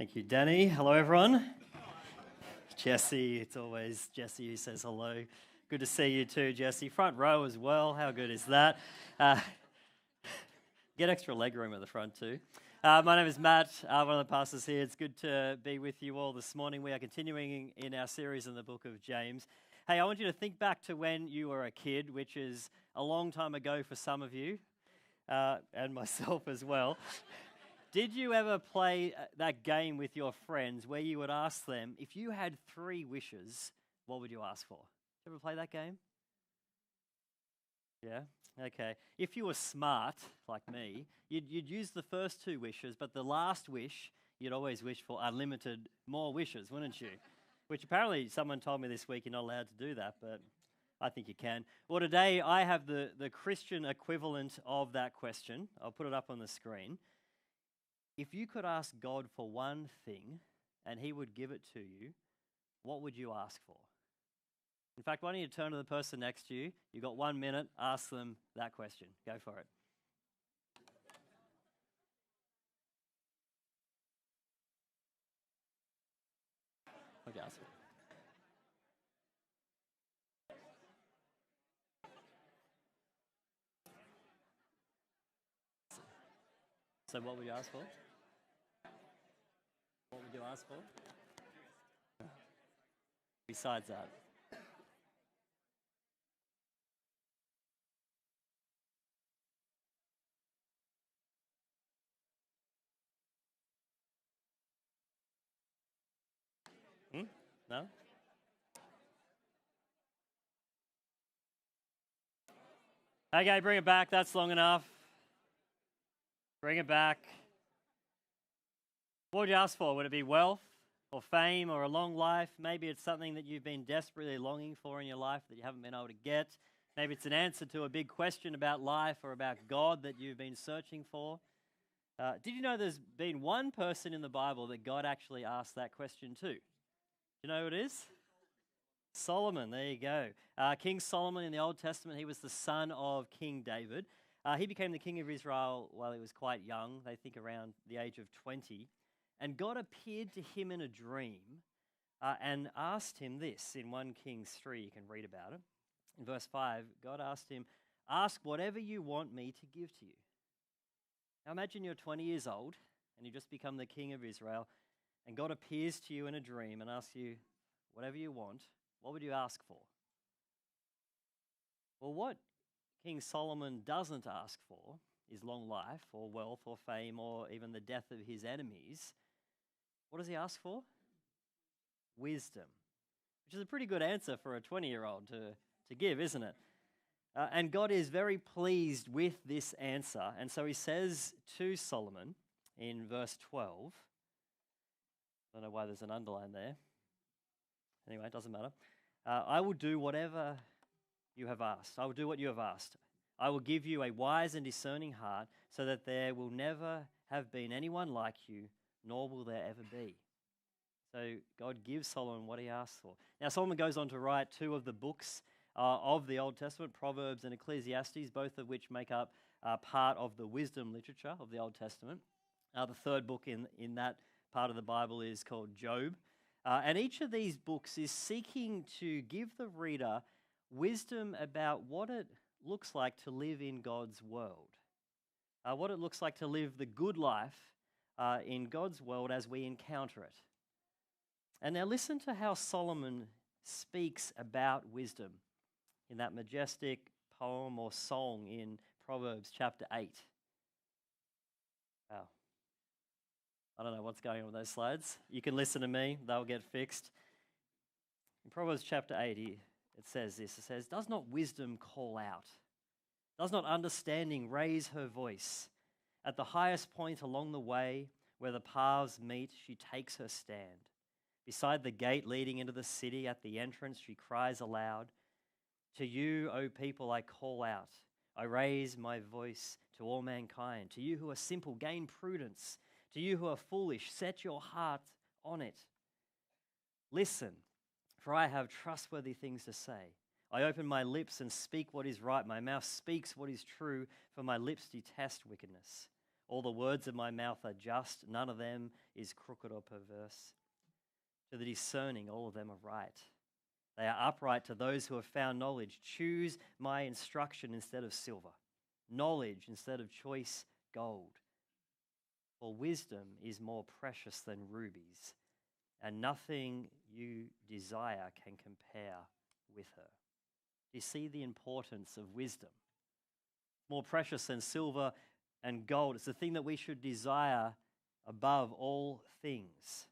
Thank you, Danny. Hello, everyone. Jesse, it's always Jesse who says hello. Good to see you too, Jesse. Front row as well. How good is that? Get extra leg room at the front too. My name is Matt, one of the pastors here. It's good to be with you all this morning. We are continuing in our series in the book of James. Hey, I want you to think back to when you were a kid, which is a long time ago for some of you, and myself as well. Did you ever play that game with your friends where you would ask them, if you had 3 wishes, what would you ask for? Did you ever play that game? Yeah? Okay. If you were smart, like me, you'd use the first 2 wishes, but the last wish, you'd always wish for unlimited more wishes, wouldn't you? Which apparently someone told me this week you're not allowed to do that, but I think you can. Well, today I have the Christian equivalent of that question. I'll put it up on the screen. If you could ask God for one thing and he would give it to you, what would you ask for? In fact, why don't you turn to the person next to you? You've got 1 minute, ask them that question. Go for it. What would you ask for? So what would you ask for? What would you ask for? Besides that. No? Okay, bring it back. That's long enough. Bring it back. What would you ask for? Would it be wealth or fame or a long life? Maybe it's something that you've been desperately longing for in your life that you haven't been able to get. Maybe it's an answer to a big question about life or about God that you've been searching for. Did you know there's been one person in the Bible that God actually asked that question to? Do you know who it is? Solomon, there you go. King Solomon in the Old Testament, he was the son of King David. He became the king of Israel while he was quite young, they think around the age of 20. And God appeared to him in a dream and asked him this in 1 Kings 3. You can read about it. In verse 5, God asked him, "Ask whatever you want me to give to you." Now imagine you're 20 years old and you just become the king of Israel, and God appears to you in a dream and asks you, whatever you want, what would you ask for? Well, what King Solomon doesn't ask for is long life or wealth or fame or even the death of his enemies. What does he ask for? Wisdom, which is a pretty good answer for a 20-year-old to give, isn't it? And God is very pleased with this answer. And so he says to Solomon in verse 12, I don't know why there's an underline there. Anyway, it doesn't matter. I will do whatever you have asked. I will do what you have asked. I will give you a wise and discerning heart so that there will never have been anyone like you, nor will there ever be. So God gives Solomon what he asks for. Now Solomon goes on to write 2 of the books of the Old Testament, Proverbs and Ecclesiastes, both of which make up part of the wisdom literature of the Old Testament. The 3rd book in that part of the Bible is called Job. And each of these books is seeking to give the reader wisdom about what it looks like to live in God's world, what it looks like to live the good life in God's world as we encounter it. And now listen to how Solomon speaks about wisdom in that majestic poem or song in Proverbs chapter 8. Wow. I don't know what's going on with those slides. You can listen to me, they'll get fixed. In Proverbs chapter 8, it says this. It says, "Does not wisdom call out? Does not understanding raise her voice? At the highest point along the way where the paths meet, she takes her stand. Beside the gate leading into the city, at the entrance, she cries aloud. To you, O people, I call out. I raise my voice to all mankind. To you who are simple, gain prudence. To you who are foolish, set your heart on it. Listen, for I have trustworthy things to say. I open my lips and speak what is right. My mouth speaks what is true, for my lips detest wickedness. All the words of my mouth are just, none of them is crooked or perverse. To the discerning, all of them are right. They are upright to those who have found knowledge. Choose my instruction instead of silver, knowledge instead of choice gold. For wisdom is more precious than rubies, and nothing you desire can compare with her. Do you see the importance of wisdom? More precious than silver and gold. It's the thing that we should desire above all things.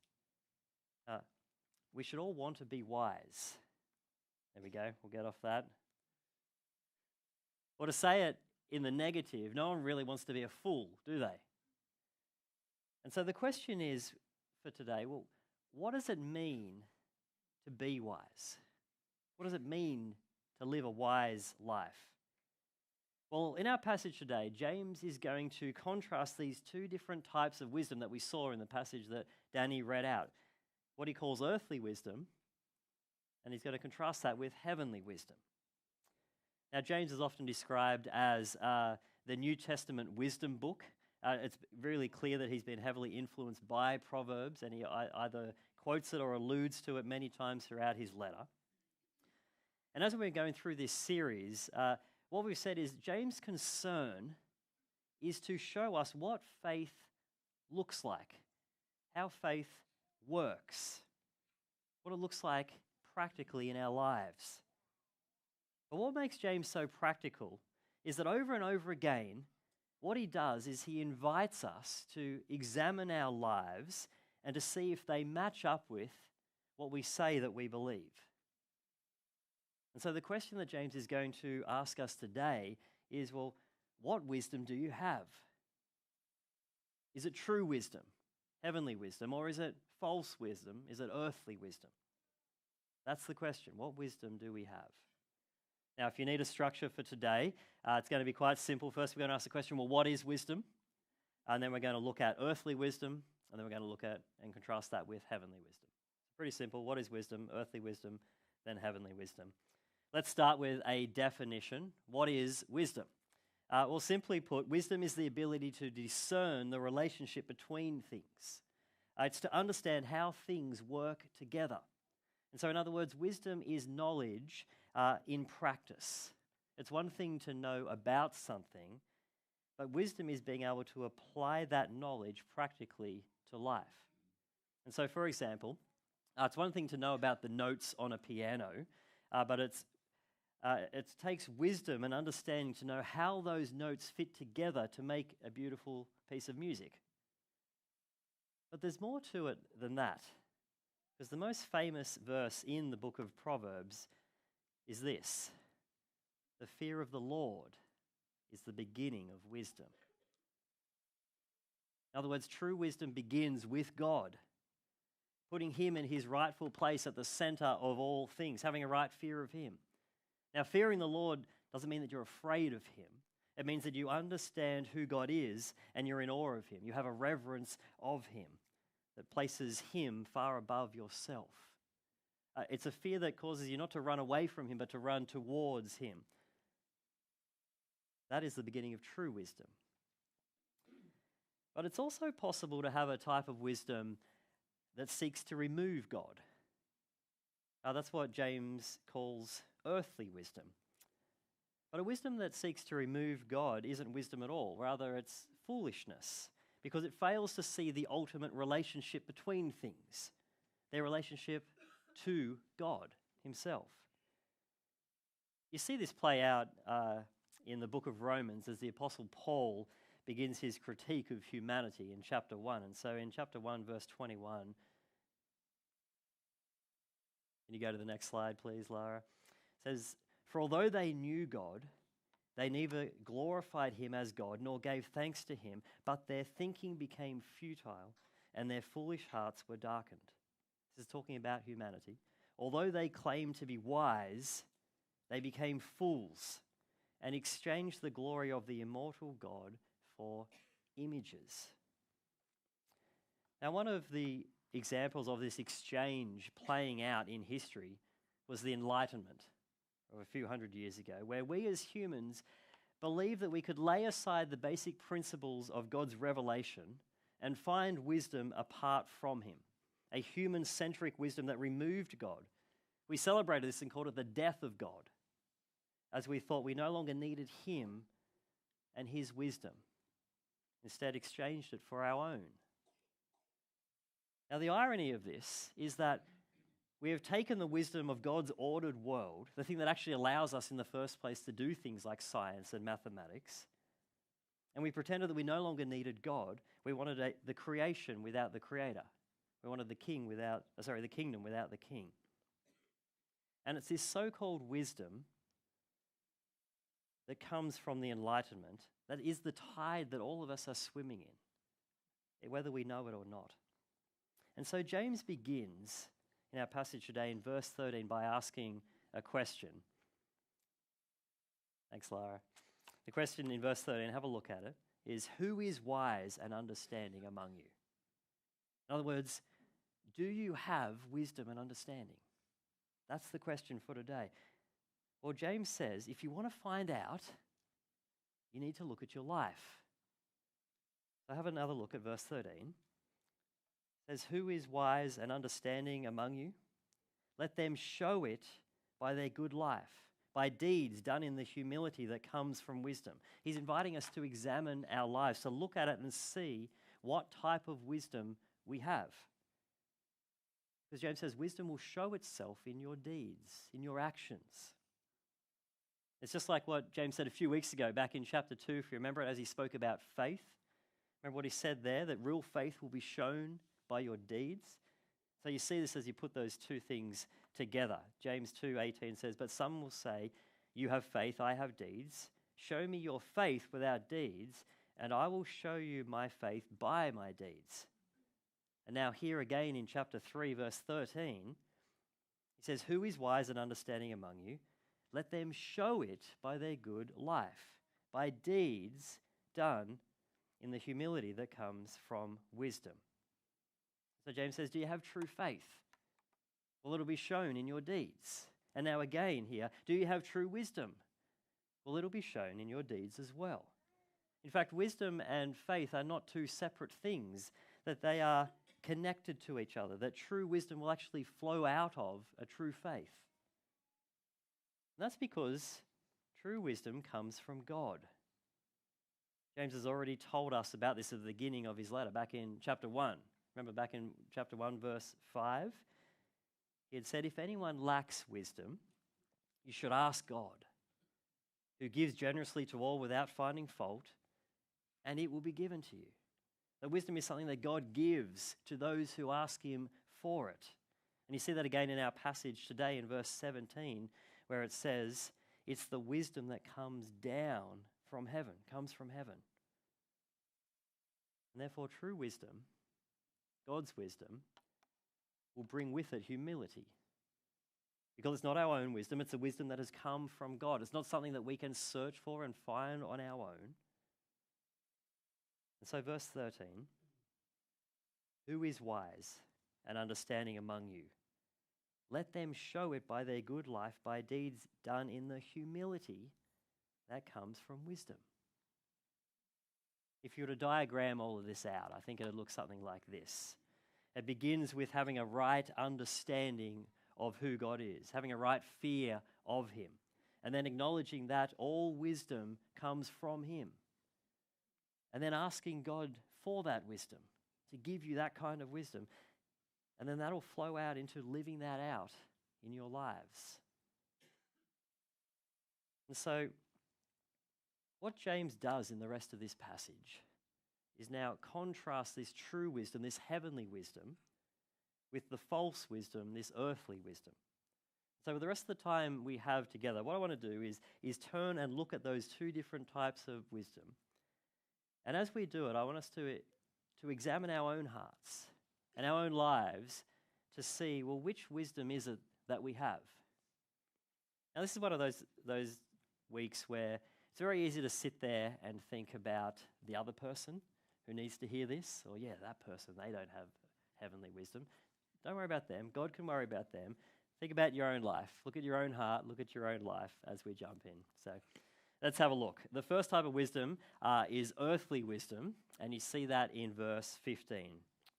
We should all want to be wise. There we go. We'll get off that. Or to say it in the negative, no one really wants to be a fool, do they? And so the question is for today, well, what does it mean to be wise? What does it mean to live a wise life? Well, in our passage today, James is going to contrast these two different types of wisdom that we saw in the passage that Danny read out. What he calls earthly wisdom, and he's going to contrast that with heavenly wisdom. Now, James is often described as the New Testament wisdom book. It's really clear that he's been heavily influenced by Proverbs, and he either quotes it or alludes to it many times throughout his letter. And as we've been going through this series, what we've said is James' concern is to show us what faith looks like, how faith works, what it looks like practically in our lives. But what makes James so practical is that over and over again, what he does is he invites us to examine our lives and to see if they match up with what we say that we believe. And so the question that James is going to ask us today is, well, what wisdom do you have? Is it true wisdom, heavenly wisdom, or is it false wisdom? Is it earthly wisdom? That's the question. What wisdom do we have? Now, if you need a structure for today, it's going to be quite simple. First, we're going to ask the question, well, what is wisdom? And then we're going to look at earthly wisdom, and then we're going to look at and contrast that with heavenly wisdom. Pretty simple. What is wisdom? Earthly wisdom, then heavenly wisdom. Let's start with a definition. What is wisdom? Well, simply put, wisdom is the ability to discern the relationship between things. It's to understand how things work together. And so, in other words, wisdom is knowledge in practice. It's one thing to know about something, but wisdom is being able to apply that knowledge practically to life. And so, for example, it's one thing to know about the notes on a piano, but it takes wisdom and understanding to know how those notes fit together to make a beautiful piece of music. But there's more to it than that, because the most famous verse in the book of Proverbs is this: the fear of the Lord is the beginning of wisdom. In other words, true wisdom begins with God, putting him in his rightful place at the center of all things, having a right fear of him. Now, fearing the Lord doesn't mean that you're afraid of him. It means that you understand who God is and you're in awe of him. You have a reverence of him that places him far above yourself. It's a fear that causes you not to run away from him, but to run towards him. That is the beginning of true wisdom. But it's also possible to have a type of wisdom that seeks to remove God. That's what James calls earthly wisdom. But a wisdom that seeks to remove God isn't wisdom at all. Rather, it's foolishness, because it fails to see the ultimate relationship between things, their relationship to God himself. You see this play out in the book of Romans as the Apostle Paul begins his critique of humanity in chapter 1. And so in chapter 1, verse 21, can you go to the next slide, please, Lara? It says, "For although they knew God, they neither glorified him as God nor gave thanks to him, but their thinking became futile and their foolish hearts were darkened." This is talking about humanity. "Although they claimed to be wise, they became fools and exchanged the glory of the immortal God for images." Now, one of the examples of this exchange playing out in history was the Enlightenment of a few hundred years ago, where we as humans believe that we could lay aside the basic principles of God's revelation and find wisdom apart from him, a human-centric wisdom that removed God. We celebrated this and called it the death of God, as we thought we no longer needed him and his wisdom. Instead, exchanged it for our own. Now, the irony of this is that we have taken the wisdom of God's ordered world, the thing that actually allows us in the first place to do things like science and mathematics, and we pretended that we no longer needed God. We wanted the creation without the creator. We wanted the kingdom without the king. And it's this so-called wisdom that comes from the Enlightenment that is the tide that all of us are swimming in, whether we know it or not. And so James begins in our passage today in verse 13 by asking a question. Thanks, Lara. The question in verse 13, have a look at it, is who is wise and understanding among you? In other words, do you have wisdom and understanding? That's the question for today. Well, James says, if you want to find out, you need to look at your life. So have another look at verse 13. It says, who is wise and understanding among you? Let them show it by their good life, by deeds done in the humility that comes from wisdom. He's inviting us to examine our lives, to look at it and see what type of wisdom we have. Because James says wisdom will show itself in your deeds, in your actions. It's just like what James said a few weeks ago back in chapter 2, if you remember it, as he spoke about faith. Remember what he said there, that real faith will be shown by your deeds. So you see this as you put those two things together. James 2:18 says, but some will say, you have faith, I have deeds. Show me your faith without deeds, and I will show you my faith by my deeds. And now here again in chapter 3, verse 13, he says, who is wise and understanding among you? Let them show it by their good life, by deeds done in the humility that comes from wisdom. So James says, do you have true faith? Well, it'll be shown in your deeds. And now again here, do you have true wisdom? Well, it'll be shown in your deeds as well. In fact, wisdom and faith are not two separate things, that they are connected to each other, that true wisdom will actually flow out of a true faith. And that's because true wisdom comes from God. James has already told us about this at the beginning of his letter, back in chapter 1. Remember back in chapter 1, verse 5? He had said, if anyone lacks wisdom, you should ask God, who gives generously to all without finding fault, and it will be given to you. That wisdom is something that God gives to those who ask him for it. And you see that again in our passage today in verse 17, where it says, it's the wisdom that comes down from heaven, comes from heaven. And therefore true wisdom, God's wisdom, will bring with it humility. Because it's not our own wisdom, it's a wisdom that has come from God. It's not something that we can search for and find on our own. And so verse 13, who is wise and understanding among you? Let them show it by their good life, by deeds done in the humility that comes from wisdom. If you were to diagram all of this out, I think it would look something like this. It begins with having a right understanding of who God is, having a right fear of him, and then acknowledging that all wisdom comes from him. And then asking God for that wisdom, to give you that kind of wisdom. And then that'll flow out into living that out in your lives. And so, what James does in the rest of this passage is now contrast this true wisdom, this heavenly wisdom, with the false wisdom, this earthly wisdom. So with the rest of the time we have together, what I want to do is turn and look at those two different types of wisdom. And as we do it, I want us to examine our own hearts and our own lives to see, well, which wisdom is it that we have? Now, this is one of those weeks where it's very easy to sit there and think about the other person who needs to hear this, or yeah, that person, they don't have heavenly wisdom. Don't worry about them. God can worry about them. Think about your own life. Look at your own heart. Look at your own life as we jump in. So Let's have a look. The first type of wisdom is earthly wisdom, and you see that in verse 15.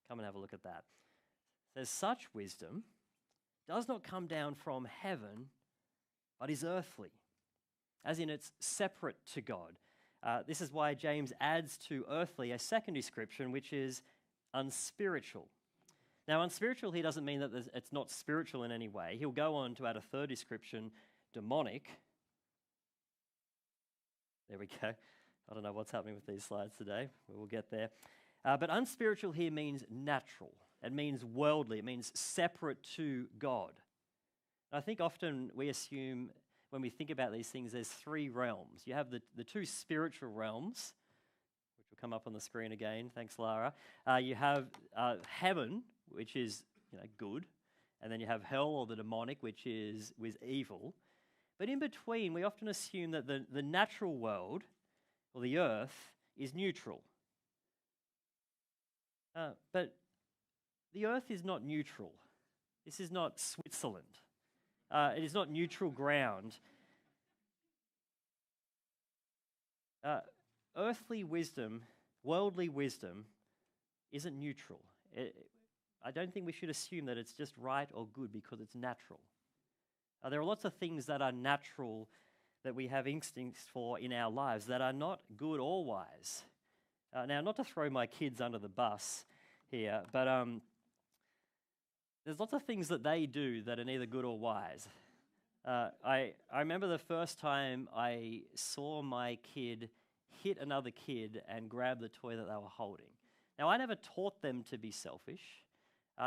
Come and have a look at that. It says, such wisdom does not come down from heaven, but is earthly, as in it's separate to God. This is why James adds to earthly a second description, which is unspiritual. Now, unspiritual here doesn't mean that it's not spiritual in any way. He'll go on to add a third description, demonic. There we go. I don't know what's happening with these slides today. We'll get there. But unspiritual here means natural. It means worldly. It means separate to God. And I think often we assume when we think about these things, there's three realms. You have the two spiritual realms, which will come up on the screen again. Thanks, Lara. You have heaven, which is good. And then you have hell or the demonic, which is evil. But in between, we often assume that the natural world, or the earth, is neutral. But the earth is not neutral. This is not Switzerland. It is not neutral ground. Earthly wisdom, worldly wisdom, isn't neutral. I don't think we should assume that it's just right or good because it's natural. There are lots of things that are natural that we have instincts for in our lives that are not good or wise. Now, not to throw my kids under the bus here, but there's lots of things that they do that are neither good or wise. I remember the first time I saw my kid hit another kid and grab the toy that they were holding. Now, I never taught them to be selfish.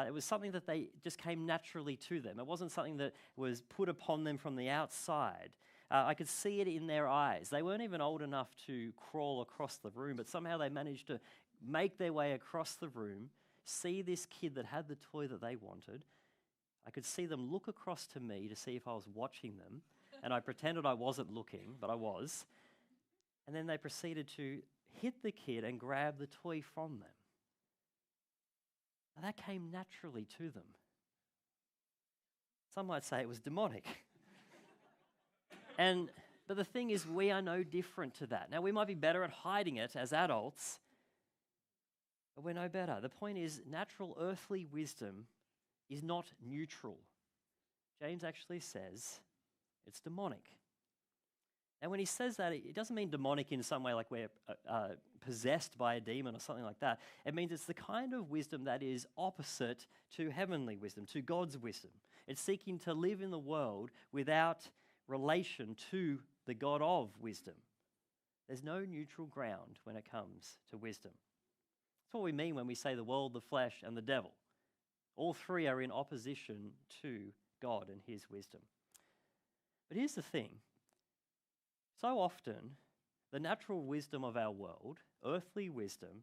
It was something that they just came naturally to them. It wasn't something that was put upon them from the outside. I could see it in their eyes. They weren't even old enough to crawl across the room, but somehow they managed to make their way across the room, see this kid that had the toy that they wanted. I could see them look across to me to see if I was watching them, and I pretended I wasn't looking, but I was. And then they proceeded to hit the kid and grab the toy from them. Now, that came naturally to them. Some might say it was demonic. But the thing is, we are no different to that. Now, we might be better at hiding it as adults, but we're no better. The point is, natural earthly wisdom is not neutral. James actually says it's demonic. And when he says that, it doesn't mean demonic in some way like we're possessed by a demon or something like that. It means it's the kind of wisdom that is opposite to heavenly wisdom, to God's wisdom. It's seeking to live in the world without relation to the God of wisdom. There's no neutral ground when it comes to wisdom. That's what we mean when we say the world, the flesh, and the devil. All three are in opposition to God and his wisdom. But here's the thing. So often, the natural wisdom of our world, earthly wisdom,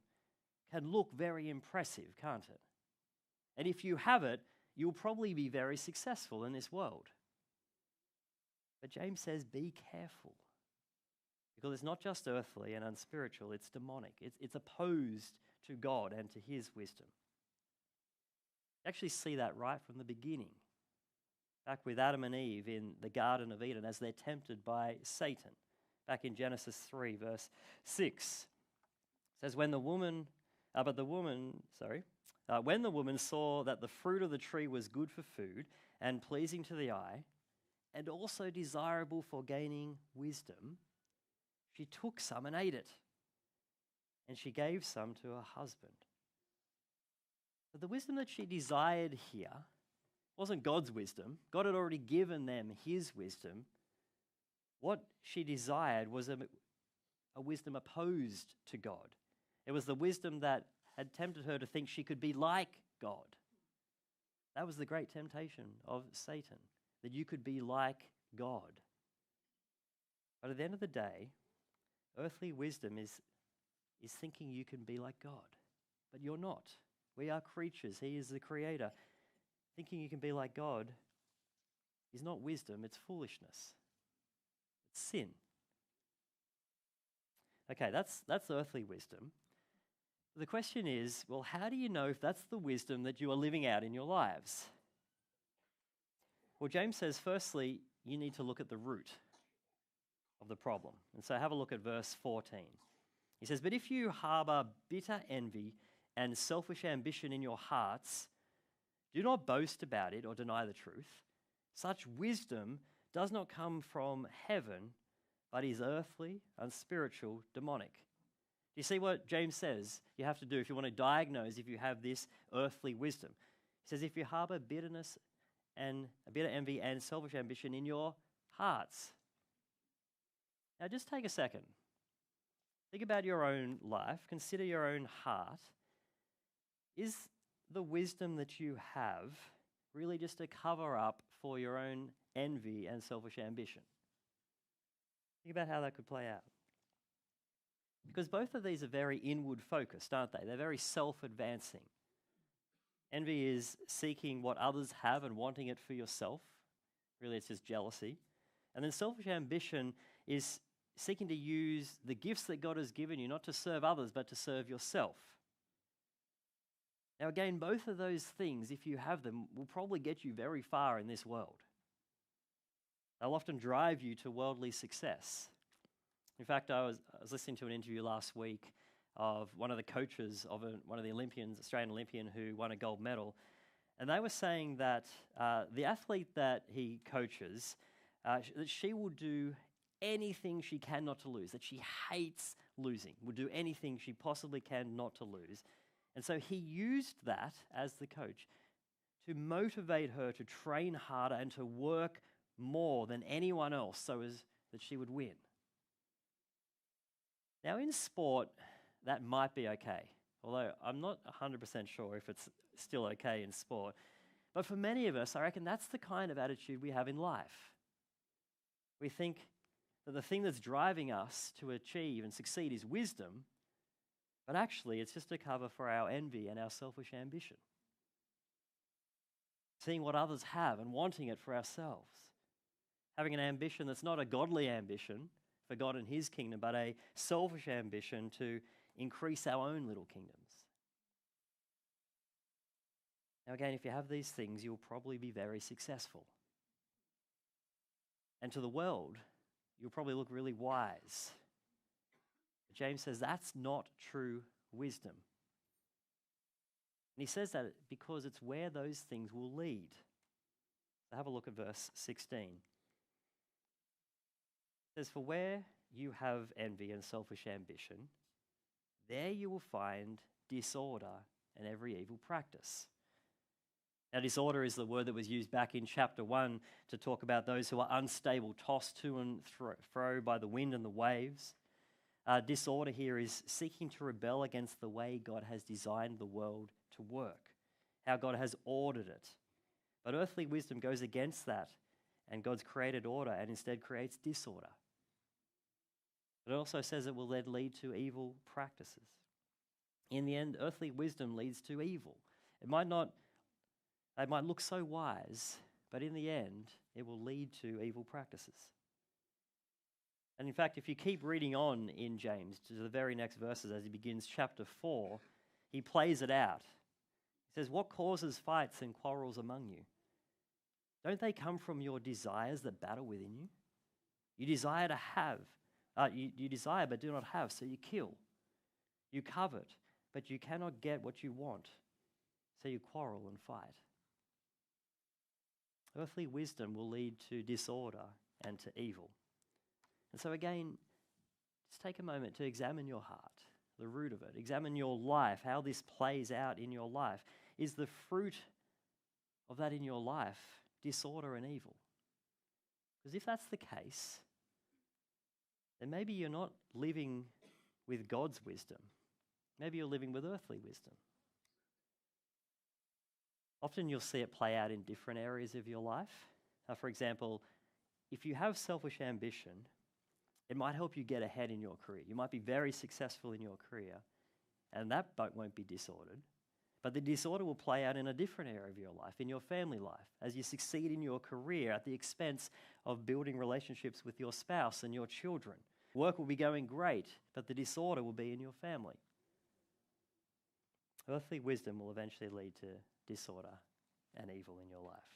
can look very impressive, can't it? And if you have it, you'll probably be very successful in this world. But James says, be careful. Because it's not just earthly and unspiritual, it's demonic. It's opposed to God and to his wisdom. You actually see that right from the beginning. Back with Adam and Eve in the Garden of Eden as they're tempted by Satan. Back in Genesis 3, verse 6. It says, when the woman saw that the fruit of the tree was good for food and pleasing to the eye, and also desirable for gaining wisdom, she took some and ate it. And she gave some to her husband. But the wisdom that she desired here wasn't God's wisdom. God had already given them his wisdom. What she desired was a wisdom opposed to God. It was the wisdom that had tempted her to think she could be like God. That was the great temptation of Satan, that you could be like God. But at the end of the day, earthly wisdom is thinking you can be like God. But you're not. We are creatures. He is the creator. Thinking you can be like God is not wisdom, it's foolishness. It's sin. Okay, that's earthly wisdom. The question is, well, how do you know if that's the wisdom that you are living out in your lives? Well, James says, firstly, you need to look at the root of the problem. And so have a look at verse 14. He says, "But if you harbor bitter envy and selfish ambition in your hearts, do not boast about it or deny the truth. Such wisdom does not come from heaven, but is earthly, unspiritual, demonic." Do you see what James says you have to do if you want to diagnose if you have this earthly wisdom? He says, if you harbor bitterness and a bitter envy and selfish ambition in your hearts. Now just take a second. Think about your own life. Consider your own heart. Is the wisdom that you have really just a cover up for your own envy and selfish ambition? Think about how that could play out. Because both of these are very inward focused, aren't they? They're very self-advancing. Envy is seeking what others have and wanting it for yourself. Really, it's just jealousy. And then selfish ambition is seeking to use the gifts that God has given you, not to serve others, but to serve yourself. Now again, both of those things, if you have them, will probably get you very far in this world. They'll often drive you to worldly success. In fact, I was listening to an interview last week of one of the coaches of one of the Olympians, Australian Olympian, who won a gold medal. And they were saying that the athlete that he coaches, that she will do anything she can not to lose, that she hates losing, will do anything she possibly can not to lose. And so he used that as the coach to motivate her to train harder and to work more than anyone else so as that she would win. Now in sport, that might be okay, although I'm not 100% sure if it's still okay in sport. But for many of us, I reckon that's the kind of attitude we have in life. We think that the thing that's driving us to achieve and succeed is wisdom, but actually it's just a cover for our envy and our selfish ambition. Seeing what others have and wanting it for ourselves. Having an ambition that's not a godly ambition for God and His kingdom, but a selfish ambition to increase our own little kingdoms. Now again, if you have these things, you'll probably be very successful. And to the world, you'll probably look really wise. But James says that's not true wisdom. And he says that because it's where those things will lead. So have a look at verse 16. It says, "For where you have envy and selfish ambition, there you will find disorder and every evil practice." Now, disorder is the word that was used back in chapter 1 to talk about those who are unstable, tossed to and fro by the wind and the waves. Disorder here is seeking to rebel against the way God has designed the world to work, how God has ordered it. But earthly wisdom goes against that and God's created order and instead creates disorder. But it also says it will then lead to evil practices. In the end, earthly wisdom leads to evil. It might look so wise, but in the end, it will lead to evil practices. And in fact, if you keep reading on in James to the very next verses as he begins chapter 4, he plays it out. He says, "What causes fights and quarrels among you? Don't they come from your desires that battle within you? You desire to have, you desire but do not have, so you kill. You covet, but you cannot get what you want, so you quarrel and fight." Earthly wisdom will lead to disorder and to evil. And so again, just take a moment to examine your heart, the root of it. Examine your life, how this plays out in your life. Is the fruit of that in your life disorder and evil? Because if that's the case, then maybe you're not living with God's wisdom. Maybe you're living with earthly wisdom. Often you'll see it play out in different areas of your life. For example, if you have selfish ambition, it might help you get ahead in your career. You might be very successful in your career, and that won't be disordered. But the disorder will play out in a different area of your life, in your family life, as you succeed in your career at the expense of building relationships with your spouse and your children. Work will be going great, but the disorder will be in your family. Earthly wisdom will eventually lead to disorder and evil in your life.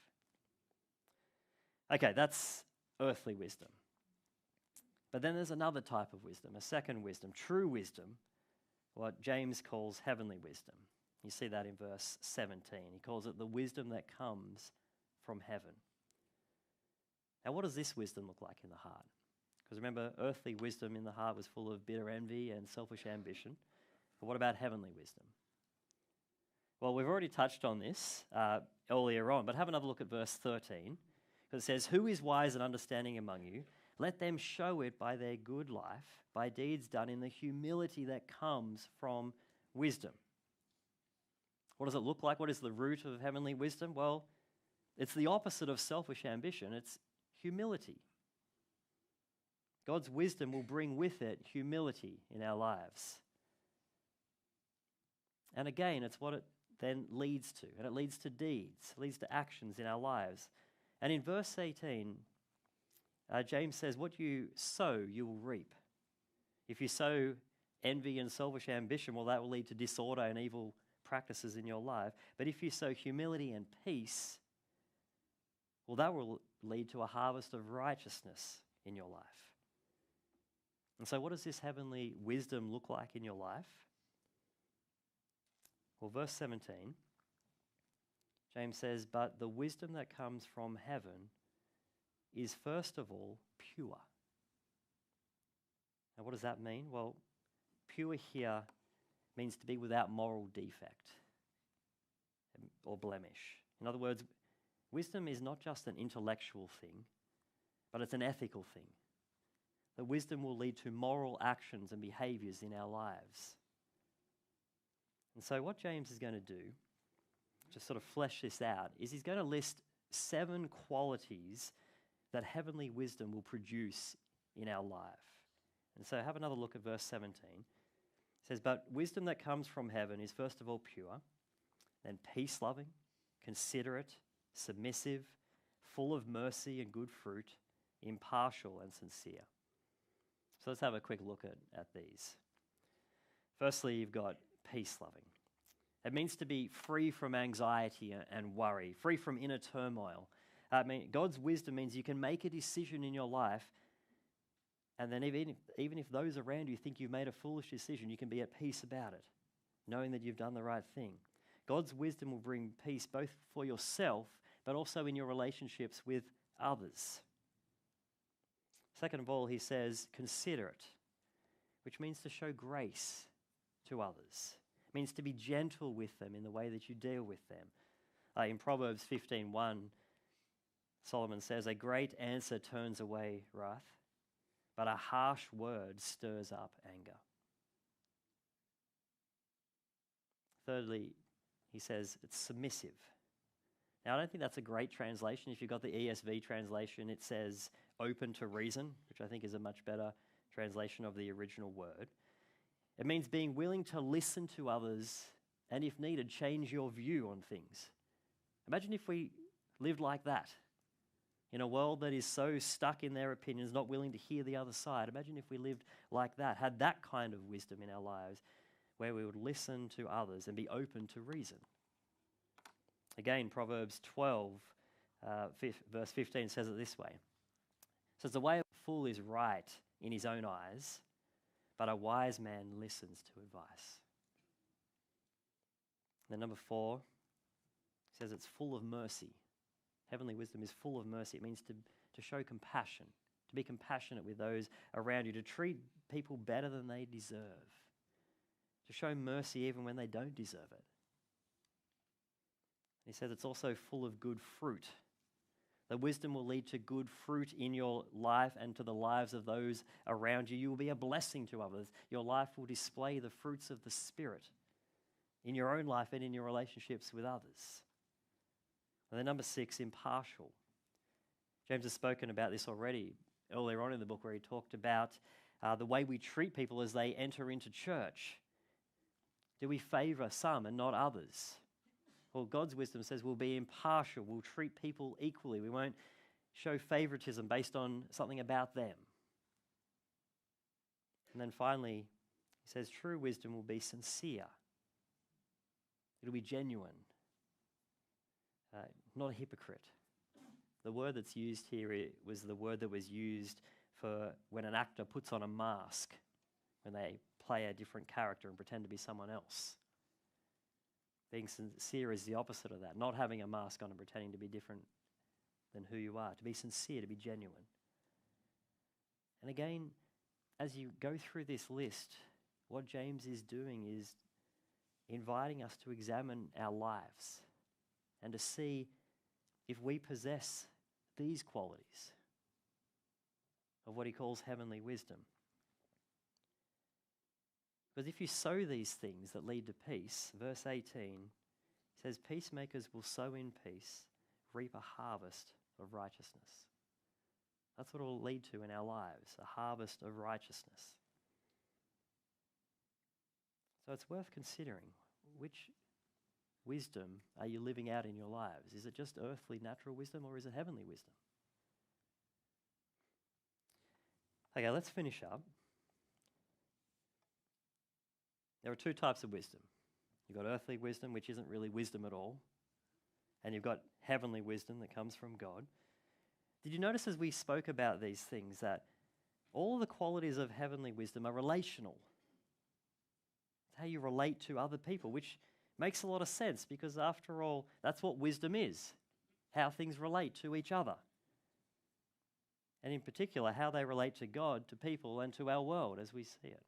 Okay, that's earthly wisdom. But then there's another type of wisdom, a second wisdom, true wisdom, what James calls heavenly wisdom. You see that in verse 17. He calls it the wisdom that comes from heaven. Now, what does this wisdom look like in the heart? Because remember, earthly wisdom in the heart was full of bitter envy and selfish ambition. But what about heavenly wisdom? Well, we've already touched on this earlier on, but have another look at verse 13. Because it says, "Who is wise and understanding among you? Let them show it by their good life, by deeds done in the humility that comes from wisdom." What does it look like? What is the root of heavenly wisdom? Well, it's the opposite of selfish ambition. It's humility. God's wisdom will bring with it humility in our lives. And again, it's what it then leads to. And it leads to deeds, leads to actions in our lives. And in verse 18, James says, what you sow, you will reap. If you sow envy and selfish ambition, well, that will lead to disorder and evil practices in your life. But if you sow humility and peace, well, that will lead to a harvest of righteousness in your life. And so what does this heavenly wisdom look like in your life? Well, verse 17, James says, "But the wisdom that comes from heaven is first of all pure." Now, what does that mean? Well, pure here means to be without moral defect or blemish. In other words, wisdom is not just an intellectual thing, but it's an ethical thing. That wisdom will lead to moral actions and behaviors in our lives. And so what James is going to do, to sort of flesh this out, is he's going to list 7 qualities that heavenly wisdom will produce in our life. And so have another look at verse 17. It says, "But wisdom that comes from heaven is first of all pure, then peace-loving, considerate, submissive, full of mercy and good fruit, impartial and sincere." So let's have a quick look at these. Firstly, you've got peace-loving. It means to be free from anxiety and worry, free from inner turmoil. God's wisdom means you can make a decision in your life, and then even if those around you think you've made a foolish decision, you can be at peace about it, knowing that you've done the right thing. God's wisdom will bring peace both for yourself, but also in your relationships with others. Second of all, he says, considerate, which means to show grace to others. It means to be gentle with them in the way that you deal with them. In Proverbs 15:1, Solomon says, "A great answer turns away wrath, but a harsh word stirs up anger." Thirdly, he says it's submissive. Now, I don't think that's a great translation. If you've got the ESV translation, it says open to reason, which I think is a much better translation of the original word. It means being willing to listen to others and, if needed, change your view on things. Imagine if we lived like that in a world that is so stuck in their opinions, not willing to hear the other side. Imagine if we lived like that, had that kind of wisdom in our lives, where we would listen to others and be open to reason. Again, Proverbs 12, verse 15 says it this way. It says, "The way of a fool is right in his own eyes, but a wise man listens to advice." Then number 4 says it's full of mercy. Heavenly wisdom is full of mercy. It means to show compassion, to be compassionate with those around you, to treat people better than they deserve, to show mercy even when they don't deserve it. He says it's also full of good fruit. The wisdom will lead to good fruit in your life and to the lives of those around you. You will be a blessing to others. Your life will display the fruits of the Spirit in your own life and in your relationships with others. And then number 6, impartial. James has spoken about this already earlier on in the book, where he talked about the way we treat people as they enter into church. Do we favor some and not others? Well, God's wisdom says we'll be impartial. We'll treat people equally. We won't show favoritism based on something about them. And then finally, he says true wisdom will be sincere. It'll be genuine, not a hypocrite. The word that's used here was the word that was used for when an actor puts on a mask, when they play a different character and pretend to be someone else. Being sincere is the opposite of that, not having a mask on and pretending to be different than who you are, to be sincere, to be genuine. And again, as you go through this list, what James is doing is inviting us to examine our lives and to see if we possess these qualities of what he calls heavenly wisdom. Because if you sow these things that lead to peace, verse 18 says, peacemakers will sow in peace, reap a harvest of righteousness. That's what it will lead to in our lives, a harvest of righteousness. So it's worth considering, which wisdom are you living out in your lives? Is it just earthly, natural wisdom, or is it heavenly wisdom? Okay, let's finish up. There are two types of wisdom. You've got earthly wisdom, which isn't really wisdom at all, and you've got heavenly wisdom that comes from God. Did you notice as we spoke about these things that all the qualities of heavenly wisdom are relational? It's how you relate to other people, which makes a lot of sense because after all, that's what wisdom is, how things relate to each other. And in particular, how they relate to God, to people, and to our world as we see it.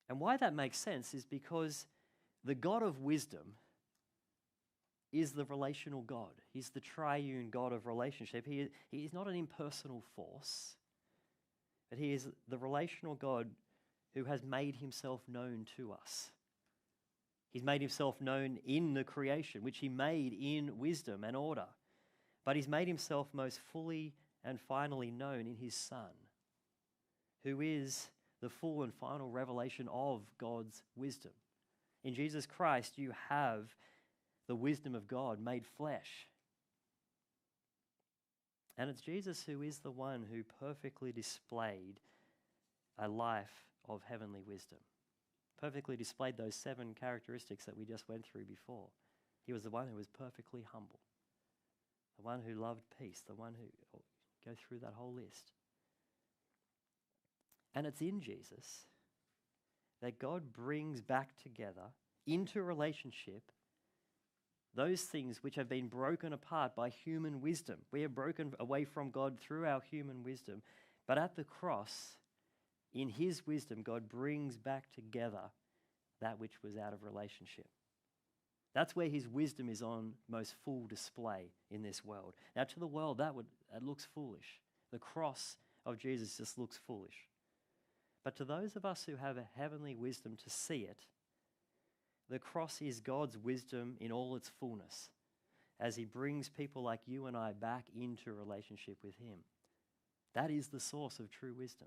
And why that makes sense is because the God of wisdom is the relational God. He's the triune God of relationship. He is not an impersonal force, but he is the relational God who has made himself known to us. He's made himself known in the creation, which he made in wisdom and order. But he's made himself most fully and finally known in his Son, who is the full and final revelation of God's wisdom. In Jesus Christ, you have the wisdom of God made flesh. And it's Jesus who is the one who perfectly displayed a life of heavenly wisdom. Perfectly displayed those 7 characteristics that we just went through before. He was the one who was perfectly humble. The one who loved peace. The one who... Go through that whole list. And it's in Jesus that God brings back together into relationship those things which have been broken apart by human wisdom. We are broken away from God through our human wisdom. But at the cross, in his wisdom, God brings back together that which was out of relationship. That's where his wisdom is on most full display in this world. Now, to the world, that looks foolish. The cross of Jesus just looks foolish. But to those of us who have a heavenly wisdom to see it, the cross is God's wisdom in all its fullness as he brings people like you and I back into relationship with him. That is the source of true wisdom.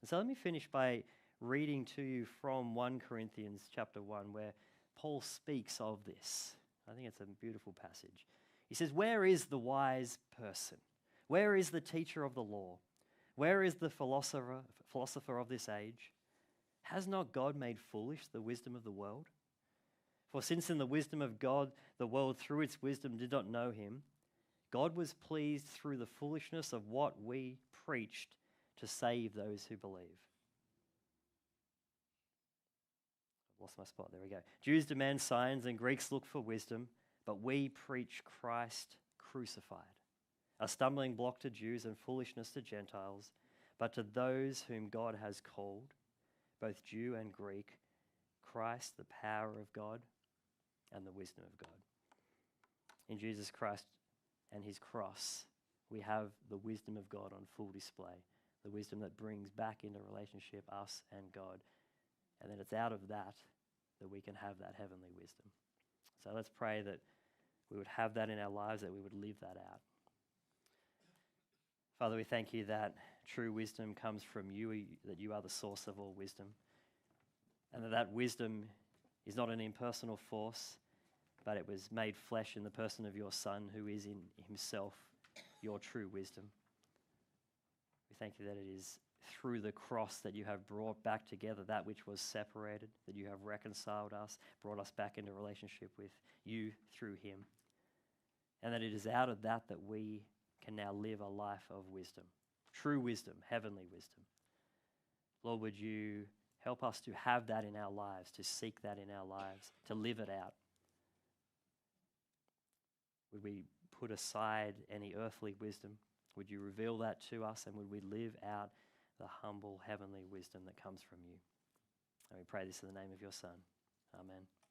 And so let me finish by reading to you from 1 Corinthians chapter 1, where Paul speaks of this. I think it's a beautiful passage. He says, "Where is the wise person? Where is the teacher of the law? Where is the philosopher of this age? Has not God made foolish the wisdom of the world? For since in the wisdom of God, the world through its wisdom did not know him, God was pleased through the foolishness of what we preached to save those who believe." I've lost my spot. There we go. Jews demand signs and Greeks look for wisdom, but we preach Christ crucified, a stumbling block to Jews and foolishness to Gentiles, but to those whom God has called, both Jew and Greek, Christ, the power of God and the wisdom of God. In Jesus Christ and his cross, we have the wisdom of God on full display, the wisdom that brings back into relationship us and God. And then it's out of that we can have that heavenly wisdom. So let's pray that we would have that in our lives, that we would live that out. Father, we thank you that true wisdom comes from you, that you are the source of all wisdom, and that wisdom is not an impersonal force, but it was made flesh in the person of your Son, who is in himself your true wisdom. We thank you that it is through the cross that you have brought back together that which was separated, that you have reconciled us, brought us back into relationship with you through him, and that it is out of that we can now live a life of wisdom, true wisdom, heavenly wisdom. Lord, would you help us to have that in our lives, to seek that in our lives, to live it out? Would we put aside any earthly wisdom? Would you reveal that to us, and would we live out the humble heavenly wisdom that comes from you? And we pray this in the name of your Son. Amen.